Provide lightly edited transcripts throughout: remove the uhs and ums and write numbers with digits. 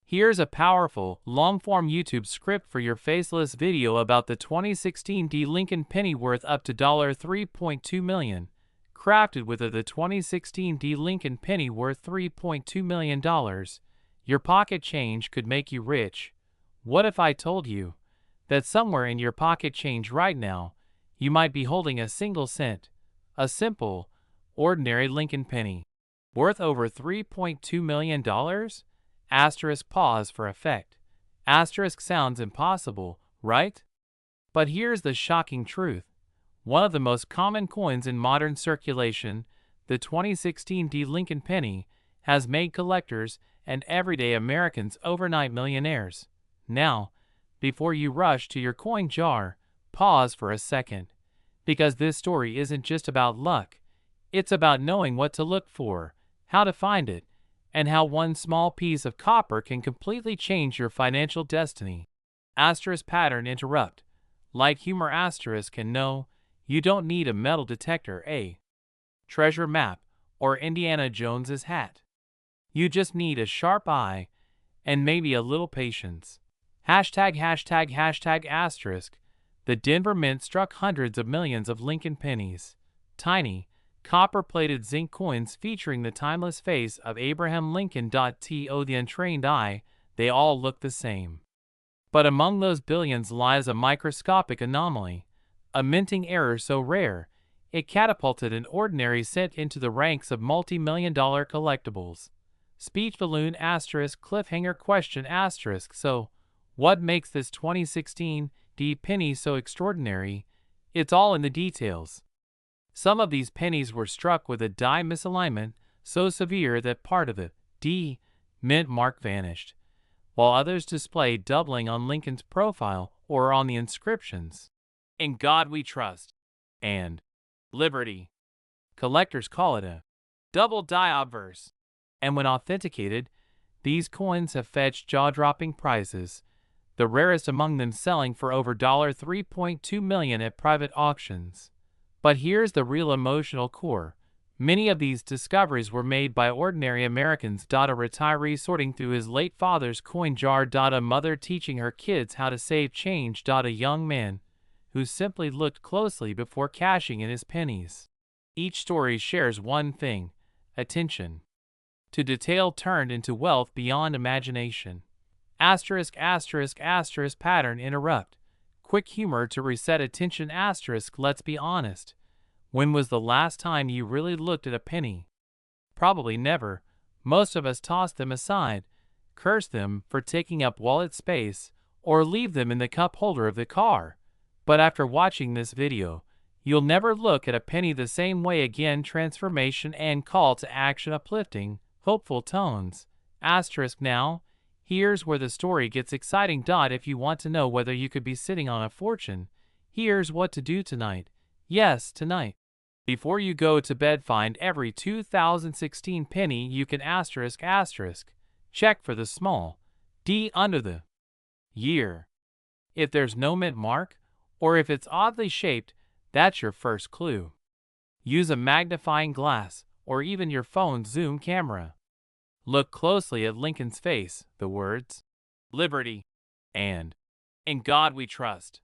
Here's a powerful, long-form YouTube script for your faceless video about the 2016 D Lincoln penny worth up to $3.2 million. Crafted with the 2016 D Lincoln penny worth $3.2 million. Your pocket change could make you rich. What if I told you that somewhere in your pocket change right now, you might be holding a single cent, a simple, ordinary Lincoln penny, worth over $3.2 million? Asterisk pause for effect. Asterisk sounds impossible, right? But here's the shocking truth. One of the most common coins in modern circulation, the 2016 D Lincoln penny, has made collectors and everyday Americans overnight millionaires. Now, before you rush to your coin jar, pause for a second. Because this story isn't just about luck. It's about knowing what to look for, how to find it, and how one small piece of copper can completely change your financial destiny. Asterisk pattern interrupt. Light humor asterisk and no, you don't need a metal detector, a treasure map, or Indiana Jones's hat. You just need a sharp eye and maybe a little patience. Hashtag asterisk. The Denver Mint struck hundreds of millions of Lincoln pennies. Tiny, copper-plated zinc coins featuring the timeless face of Abraham Lincoln. To the untrained eye, they all look the same. But among those billions lies a microscopic anomaly, a minting error so rare, it catapulted an ordinary cent into the ranks of multi-million-dollar collectibles. Speech balloon asterisk cliffhanger question asterisk. So, what makes this 2016 D penny so extraordinary? It's all in the details. Some of these pennies were struck with a die misalignment so severe that part of the D mint mark vanished, while others displayed doubling on Lincoln's profile or on the inscriptions, "In God We Trust" and "Liberty." Collectors call it a double die obverse, and when authenticated, these coins have fetched jaw-dropping prices, the rarest among them selling for over $3.2 million at private auctions. But here's the real emotional core. Many of these discoveries were made by ordinary Americans. A retiree sorting through his late father's coin jar. A mother teaching her kids how to save change. A young man who simply looked closely before cashing in his pennies. Each story shares one thing: attention to detail turned into wealth beyond imagination. Asterisk pattern interrupt. Quick humor to reset attention asterisk. Let's be honest. When was the last time you really looked at a penny? Probably never. Most of us toss them aside, curse them for taking up wallet space, or leave them in the cup holder of the car. But after watching this video, you'll never look at a penny the same way again. Transformation and call to action uplifting, hopeful tones. Asterisk now. Here's where the story gets exciting. If you want to know whether you could be sitting on a fortune, here's what to do tonight. Yes, tonight. Before you go to bed, find every 2016 penny you can asterisk. Check for the small D under the year. If there's no mint mark, or if it's oddly shaped, that's your first clue. Use a magnifying glass, or even your phone's zoom camera. Look closely at Lincoln's face, the words, "Liberty" and "In God We Trust."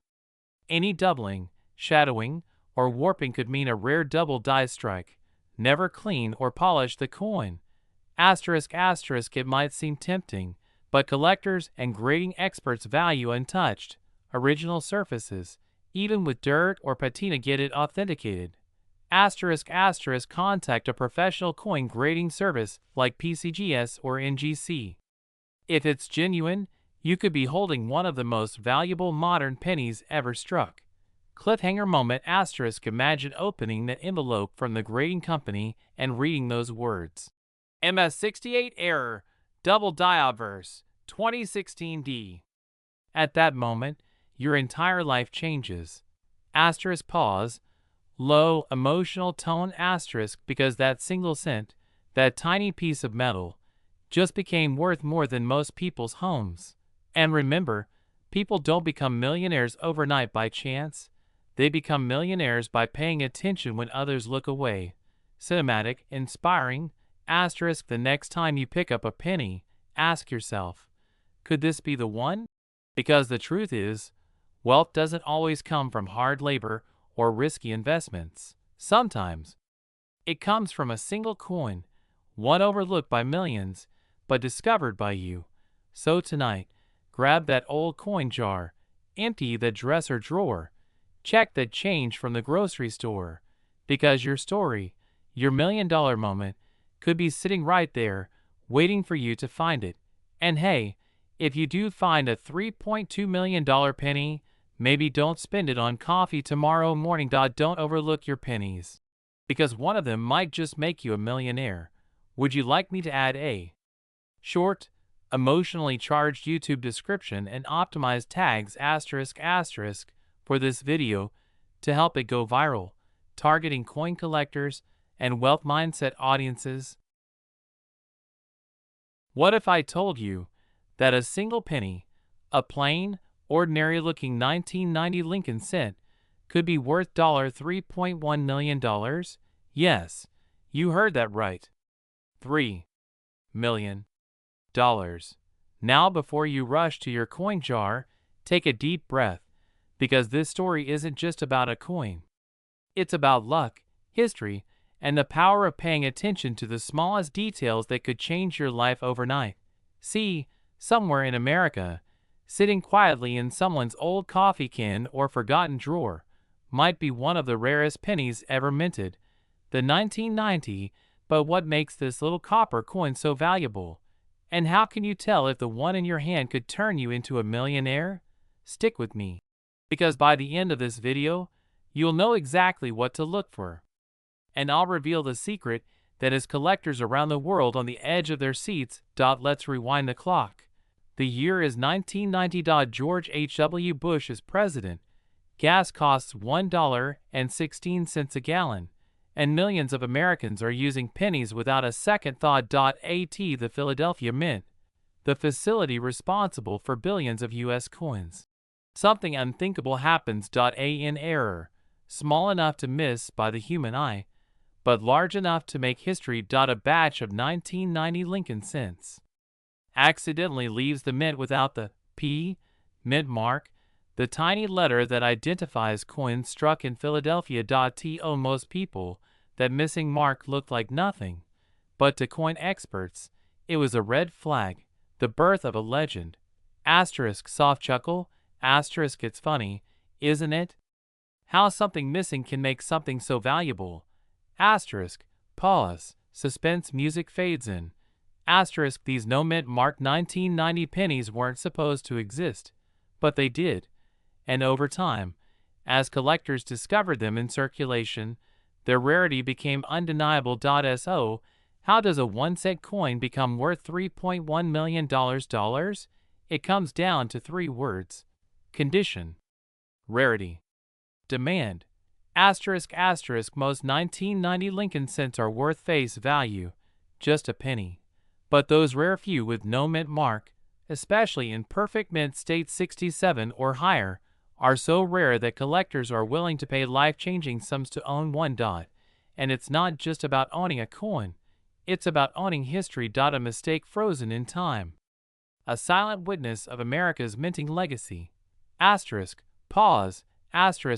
Any doubling, shadowing, or warping could mean a rare double die strike. Never clean or polish the coin. Asterisk. It might seem tempting, but collectors and grading experts value untouched, original surfaces. Even with dirt or patina, get it authenticated. Asterisk. Contact a professional coin grading service like PCGS or NGC. If it's genuine, you could be holding one of the most valuable modern pennies ever struck. Cliffhanger moment asterisk. Imagine opening that envelope from the grading company and reading those words: MS68 error, double die obverse, 2016 D. At that moment, your entire life changes. Asterisk pause. Low emotional tone asterisk because that single cent, that tiny piece of metal, just became worth more than most people's homes. And remember, people don't become millionaires overnight by chance. They become millionaires by paying attention when others look away. Cinematic, inspiring, asterisk. The next time you pick up a penny, ask yourself, Could this be the one? Because the truth is, wealth doesn't always come from hard labor or risky investments. Sometimes it comes from a single coin, one overlooked by millions, but discovered by you. So tonight, grab that old coin jar, empty the dresser drawer, check that change from the grocery store, because your story, your $1 million moment, could be sitting right there, waiting for you to find it. And hey, if you do find a $3.2 million penny, maybe don't spend it on coffee tomorrow morning. Don't overlook your pennies, because one of them might just make you a millionaire. Would you like me to add a short, emotionally charged YouTube description and optimized tags *** for this video to help it go viral, targeting coin collectors and wealth mindset audiences? What if I told you that a single penny, a plain, ordinary-looking 1990 Lincoln cent, could be worth $3.1 million? Yes, you heard that right. $3 million. Now, before you rush to your coin jar, take a deep breath, because this story isn't just about a coin. It's about luck, history, and the power of paying attention to the smallest details that could change your life overnight. See, somewhere in America, sitting quietly in someone's old coffee can or forgotten drawer, might be one of the rarest pennies ever minted, the 1990. But what makes this little copper coin so valuable? And how can you tell if the one in your hand could turn you into a millionaire? Stick with me, because by the end of this video, you'll know exactly what to look for. And I'll reveal the secret that has collectors around the world on the edge of their seats. Let's rewind the clock. The year is 1990. George H.W. Bush is president. Gas costs $1.16 a gallon, and millions of Americans are using pennies without a second thought. The Philadelphia Mint, the facility responsible for billions of U.S. coins. Something unthinkable happens. An error, small enough to miss by the human eye, but large enough to make history. A batch of 1990 Lincoln cents accidentally leaves the mint without the P mint mark, the tiny letter that identifies coins struck in Philadelphia. To most people, that missing mark looked like nothing, but to coin experts, it was a red flag, the birth of a legend. Soft chuckle, it's funny, isn't it? How something missing can make something so valuable. Pause, suspense music fades in. These no mint marked 1990 pennies weren't supposed to exist, but they did. And over time, as collectors discovered them in circulation, their rarity became undeniable. How does a 1-cent coin become worth $3.1 million? It comes down to 3 words: condition, rarity, demand. Most 1990 Lincoln cents are worth face value, just a penny. But those rare few with no mint mark, especially in perfect mint state 67 or higher, are so rare that collectors are willing to pay life-changing sums to own one. And it's not just about owning a coin, it's about owning history. A mistake frozen in time, a silent witness of America's minting legacy. Pause,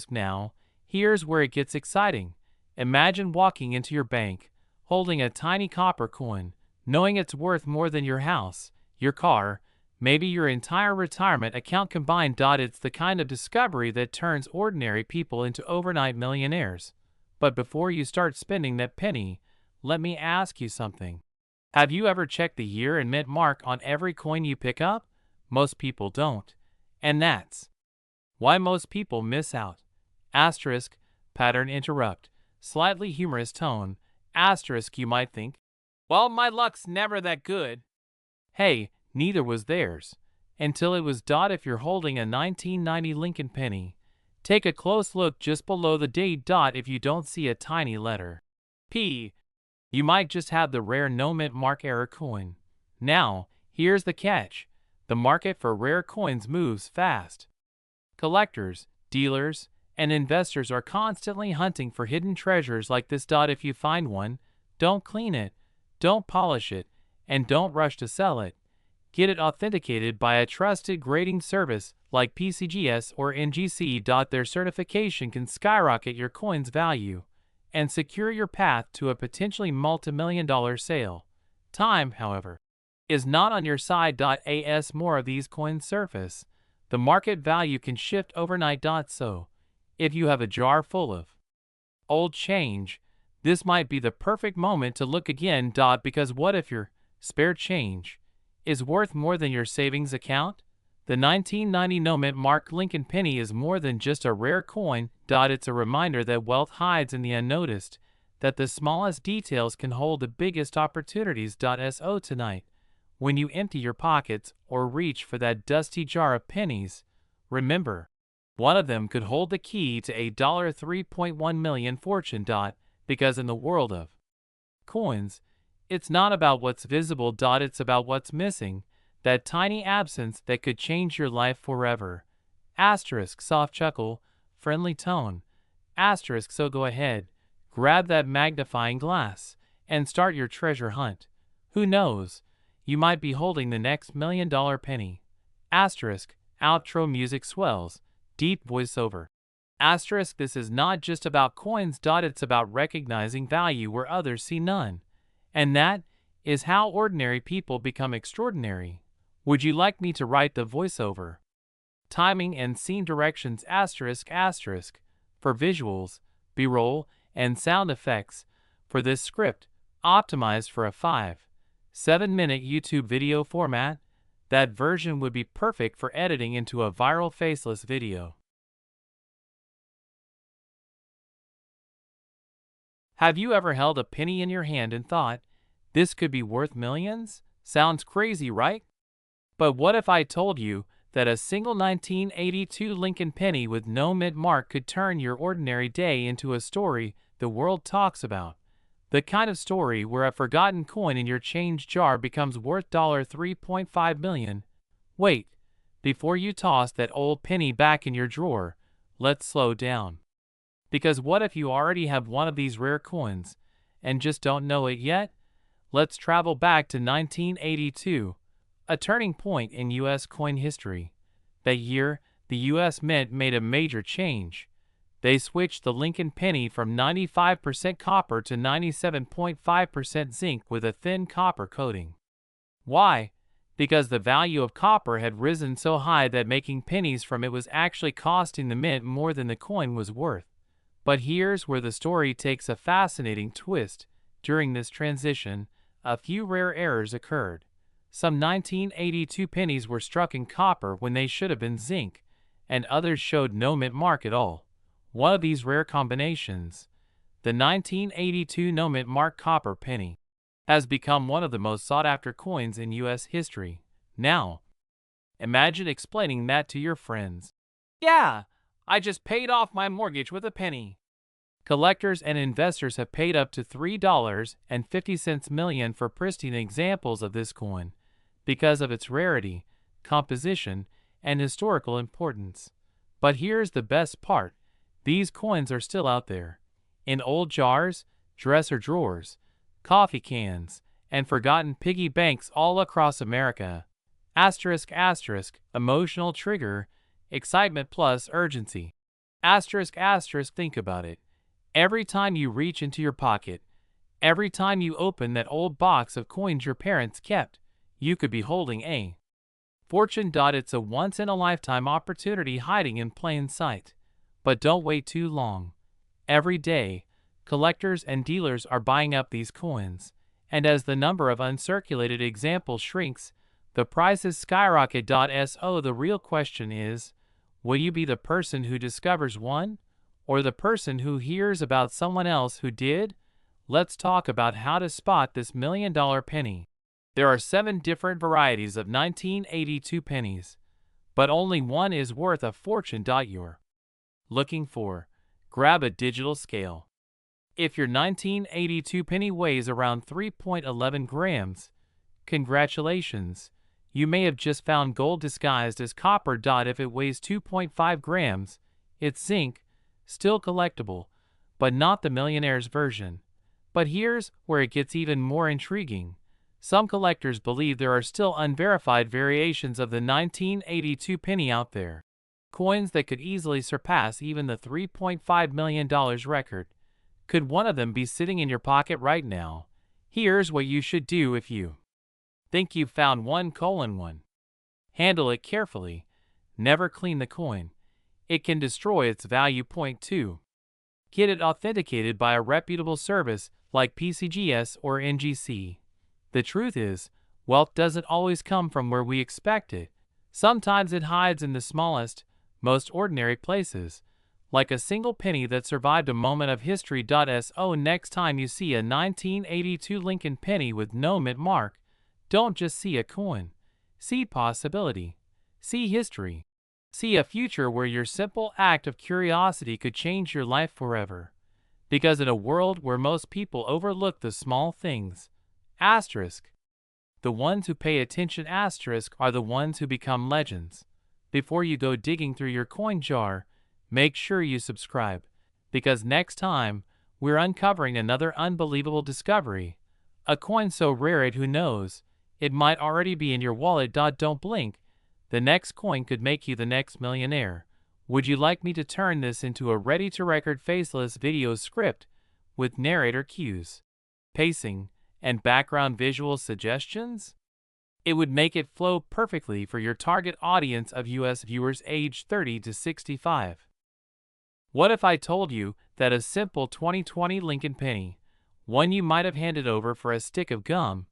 now, here's where it gets exciting. Imagine walking into your bank, holding a tiny copper coin, knowing it's worth more than your house, your car, maybe your entire retirement account combined. It's the kind of discovery that turns ordinary people into overnight millionaires. But before you start spending that penny, let me ask you something. Have you ever checked the year and mint mark on every coin you pick up? Most people don't. And that's why most people miss out. Pattern interrupt, slightly humorous tone. You might think, well, my luck's never that good. Hey, neither was theirs. Until it was. If you're holding a 1990 Lincoln penny, take a close look just below the date. If you don't see a tiny letter P, you might just have the rare no mint mark error coin. Now, here's the catch. The market for rare coins moves fast. Collectors, dealers, and investors are constantly hunting for hidden treasures like this. If you find one, don't clean it, don't polish it, and don't rush to sell it. Get it authenticated by a trusted grading service like PCGS or NGC. Their certification can skyrocket your coin's value and secure your path to a potentially multi-million-dollar sale. Time, however, is not on your side. As more of these coins surface, the market value can shift overnight. So, if you have a jar full of old change, this might be the perfect moment to look again. Because what if your spare change is worth more than your savings account? The 1990 no-mint mark Lincoln penny is more than just a rare coin. It's a reminder that wealth hides in the unnoticed, that the smallest details can hold the biggest opportunities. So tonight, when you empty your pockets or reach for that dusty jar of pennies, remember, one of them could hold the key to a $3.1 million fortune. Because in the world of coins, it's not about what's visible. It's about what's missing, that tiny absence that could change your life forever. Asterisk soft chuckle, friendly tone. Asterisk so go ahead, grab that magnifying glass, and start your treasure hunt. Who knows, you might be holding the next $1 million penny. Asterisk outro music swells, deep voiceover. Asterisk this is not just about coins. It's about recognizing value where others see none. And that is how ordinary people become extraordinary. Would you like me to write the voiceover? Timing and scene directions asterisk asterisk for visuals, B-roll, and sound effects for this script, optimized for a 5-7-minute YouTube video format. That version would be perfect for editing into a viral faceless video. Have you ever held a penny in your hand and thought, this could be worth millions? Sounds crazy, right? But what if I told you that a single 1982 Lincoln penny with no mint mark could turn your ordinary day into a story the world talks about? The kind of story where a forgotten coin in your change jar becomes worth $3.5 million. Wait, before you toss that old penny back in your drawer, let's slow down. Because what if you already have one of these rare coins and just don't know it yet? Let's travel back to 1982, a turning point in U.S. coin history. That year, the U.S. Mint made a major change. They switched the Lincoln penny from 95% copper to 97.5% zinc with a thin copper coating. Why? Because the value of copper had risen so high that making pennies from it was actually costing the mint more than the coin was worth. But here's where the story takes a fascinating twist. During this transition, a few rare errors occurred. Some 1982 pennies were struck in copper when they should have been zinc, and others showed no mint mark at all. One of these rare combinations, the 1982 no mint mark copper penny, has become one of the most sought-after coins in U.S. history. Now, imagine explaining that to your friends. Yeah, I just paid off my mortgage with a penny. Collectors and investors have paid up to $3.50 million for pristine examples of this coin because of its rarity, composition, and historical importance. But here's the best part. These coins are still out there, in old jars, dresser drawers, coffee cans, and forgotten piggy banks all across America. Asterisk asterisk, emotional trigger, excitement plus urgency. Asterisk asterisk, think about it. Every time you reach into your pocket, every time you open that old box of coins your parents kept, you could be holding a fortune. It's a once-in-a-lifetime opportunity hiding in plain sight. But don't wait too long. Every day, collectors and dealers are buying up these coins, and as the number of uncirculated examples shrinks, the prices skyrocket. So the real question is, will you be the person who discovers one, or the person who hears about someone else who did? Let's talk about how to spot this $1 million penny. There are 7 different varieties of 1982 pennies, but only one is worth a fortune. You're looking for. Grab a digital scale. If your 1982 penny weighs around 3.11 grams, congratulations, you may have just found gold disguised as copper. If it weighs 2.5 grams, it's zinc, still collectible, but not the millionaire's version. But here's where it gets even more intriguing. Some collectors believe there are still unverified variations of the 1982 penny out there. Coins that could easily surpass even the $3.5 million record. Could one of them be sitting in your pocket right now? Here's what you should do if you think you've found 1:1. Handle it carefully. Never clean the coin. It can destroy its value. Point 2. Get it authenticated by a reputable service like PCGS or NGC. The truth is, wealth doesn't always come from where we expect it. Sometimes it hides in the smallest, most ordinary places, like a single penny that survived a moment of history. So next time you see a 1982 Lincoln penny with no mint mark, don't just see a coin. See possibility. See history. See a future where your simple act of curiosity could change your life forever. Because in a world where most people overlook the small things, the ones who pay attention are the ones who become legends. Before you go digging through your coin jar, make sure you subscribe, because next time, we're uncovering another unbelievable discovery. A coin so rare who knows, it might already be in your wallet. Don't blink. The next coin could make you the next millionaire. Would you like me to turn this into a ready-to-record faceless video script with narrator cues, pacing, and background visual suggestions? It would make it flow perfectly for your target audience of US viewers aged 30 to 65. What if I told you that a simple 2020 Lincoln penny, one you might have handed over for a stick of gum,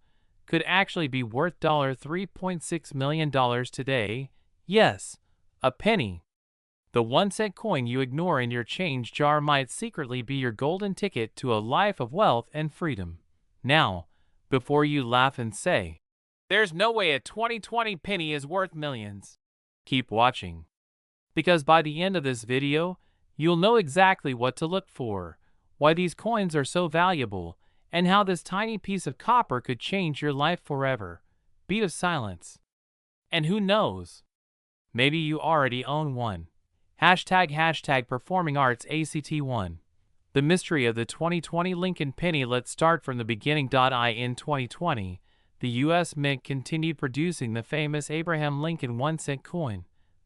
could actually be worth $3.6 million today? Yes, a penny. The 1-cent coin you ignore in your change jar might secretly be your golden ticket to a life of wealth and freedom. Now, before you laugh and say, "There's no way a 2020 penny is worth millions," keep watching. Because by the end of this video, you'll know exactly what to look for, why these coins are so valuable, and how this tiny piece of copper could change your life forever. Beat of silence. And who knows? Maybe you already own one. Hashtag performing arts ACT1. The mystery of the 2020 Lincoln penny. Let's start from the beginning. In 2020, the U.S. Mint continued producing the famous Abraham Lincoln 1-cent coin,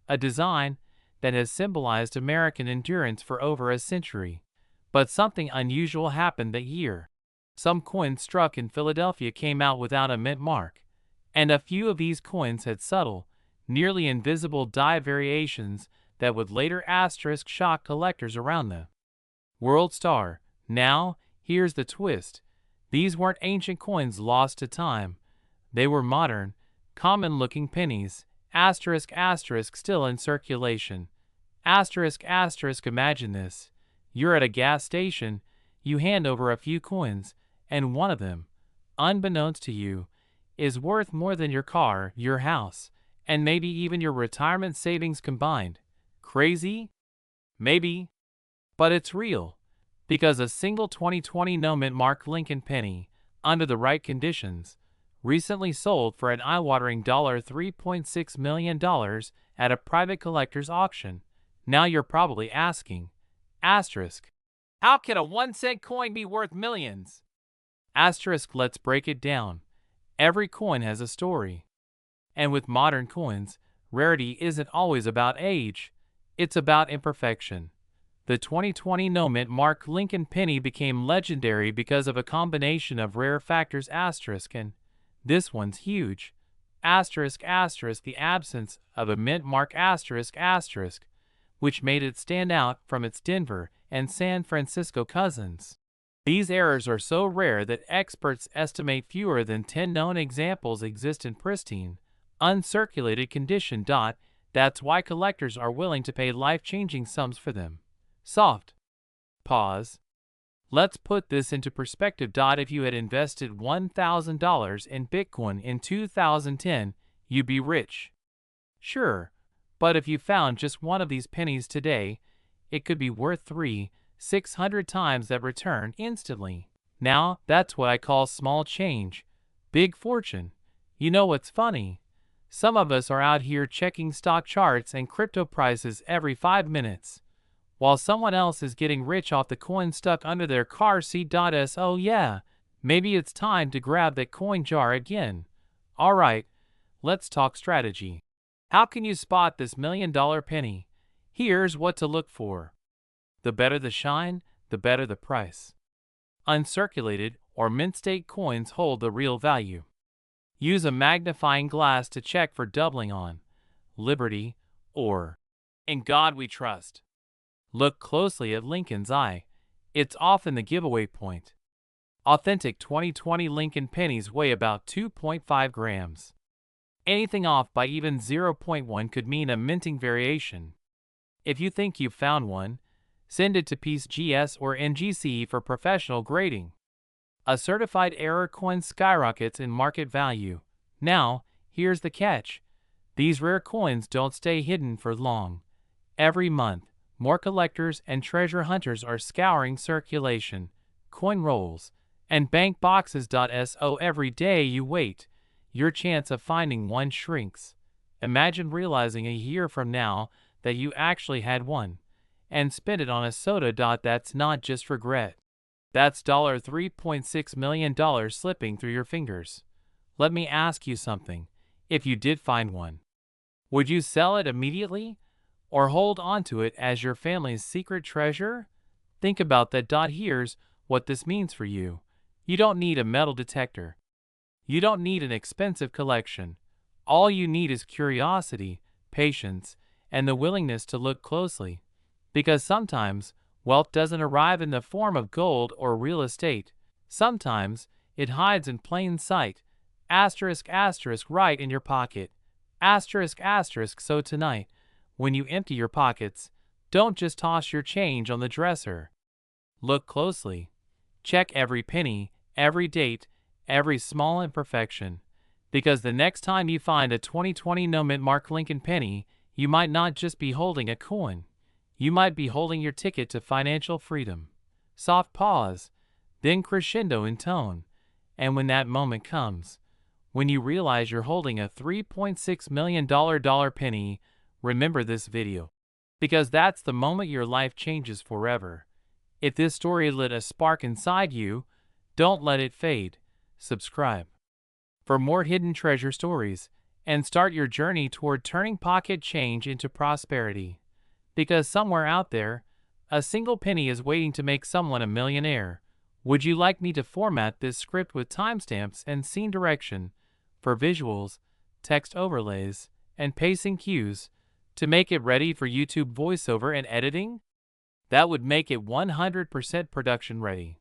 a design that has symbolized American endurance for over a century. But something unusual happened that year. Some coins struck in Philadelphia came out without a mint mark, and a few of these coins had subtle, nearly invisible die variations that would later shock collectors around the world. Now, here's the twist. These weren't ancient coins lost to time. They were modern, common-looking pennies, still in circulation. Imagine this. You're at a gas station, you hand over a few coins, and one of them, unbeknownst to you, is worth more than your car, your house, and maybe even your retirement savings combined. Crazy? Maybe. But it's real. Because a single 2020 no mint mark Lincoln penny, under the right conditions, recently sold for an eye-watering $3.6 million at a private collector's auction. Now you're probably asking, how can a 1-cent coin be worth millions? Let's break it down. Every coin has a story. And with modern coins, rarity isn't always about age. It's about imperfection. The 2020 no mint mark Lincoln penny became legendary because of a combination of rare factors and this one's huge. The absence of a mint mark which made it stand out from its Denver and San Francisco cousins. These errors are so rare that experts estimate fewer than 10 known examples exist in pristine, uncirculated condition. That's why collectors are willing to pay life-changing sums for them. Pause. Let's put this into perspective. If you had invested $1,000 in Bitcoin in 2010, you'd be rich. Sure, but if you found just one of these pennies today, it could be worth 300-600 times that return instantly. Now, that's what I call small change, big fortune. You know what's funny? Some of us are out here checking stock charts and crypto prices every 5 minutes, while someone else is getting rich off the coin stuck under their car seat. So yeah, Maybe it's time to grab that coin jar again. Alright, let's talk strategy. How can you spot this $1,000,000 penny? Here's what to look for. The better the shine, the better the price. Uncirculated or mint state coins hold the real value. Use a magnifying glass to check for doubling on Liberty or In God We Trust. Look closely at Lincoln's eye. It's often the giveaway point. Authentic 2020 Lincoln pennies weigh about 2.5 grams. Anything off by even 0.1 could mean a minting variation. If you think you've found one, send it to PGS or NGC for professional grading. A certified error coin skyrockets in market value. Now, here's the catch. These rare coins don't stay hidden for long. Every month, more collectors and treasure hunters are scouring circulation, coin rolls, and bank boxes. So every day you wait, your chance of finding one shrinks. Imagine realizing a year from now that you actually had one, and spent it on a soda. That's not just regret. That's $3.6 million slipping through your fingers. Let me ask you something. If you did find one, would you sell it immediately or hold on to it as your family's secret treasure? Think about that. Here's what this means for you. You don't need a metal detector. You don't need an expensive collection. All you need is curiosity, patience, and the willingness to look closely. Because sometimes wealth doesn't arrive in the form of gold or real estate. Sometimes it hides in plain sight. Asterisk, asterisk, right in your pocket. Asterisk, asterisk. So tonight, when you empty your pockets, don't just toss your change on the dresser. Look closely. Check every penny, every date, every small imperfection. Because the next time you find a 2020 no mint mark Lincoln penny, you might not just be holding a coin. You might be holding your ticket to financial freedom. Soft pause, then crescendo in tone. And when that moment comes, when you realize you're holding a $3.6 million penny, remember this video. Because that's the moment your life changes forever. If this story lit a spark inside you, don't let it fade. Subscribe for more hidden treasure stories and start your journey toward turning pocket change into prosperity. Because somewhere out there, a single penny is waiting to make someone a millionaire. Would you like me to format this script with timestamps and scene direction for visuals, text overlays, and pacing cues to make it ready for YouTube voiceover and editing? That would make it 100% production ready.